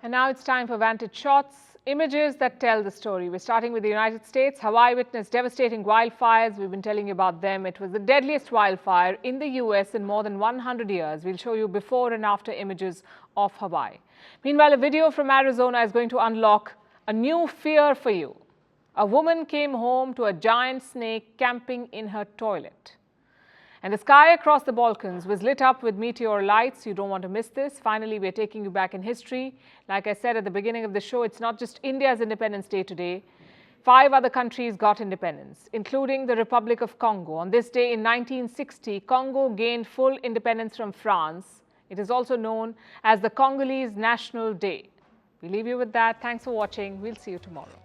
And now it's time for Vantage Shots, images that tell the story. We're starting with the United States. Hawaii witnessed devastating wildfires. We've been telling you about them. It was the deadliest wildfire in the US in more than 100 years. We'll show you before and after images of Hawaii. Meanwhile, a video from Arizona is going to unlock a new fear for you. A woman came home to a giant snake camping in her toilet. And the sky across the Balkans was lit up with meteor lights. You don't want to miss this. Finally, we're taking you back in history. Like I said at the beginning of the show, it's not just India's Independence Day today. 5 other countries got independence, including the Republic of Congo. On this day in 1960, Congo gained full independence from France. It is also known as the Congolese National Day. We leave you with that. Thanks for watching. We'll see you tomorrow.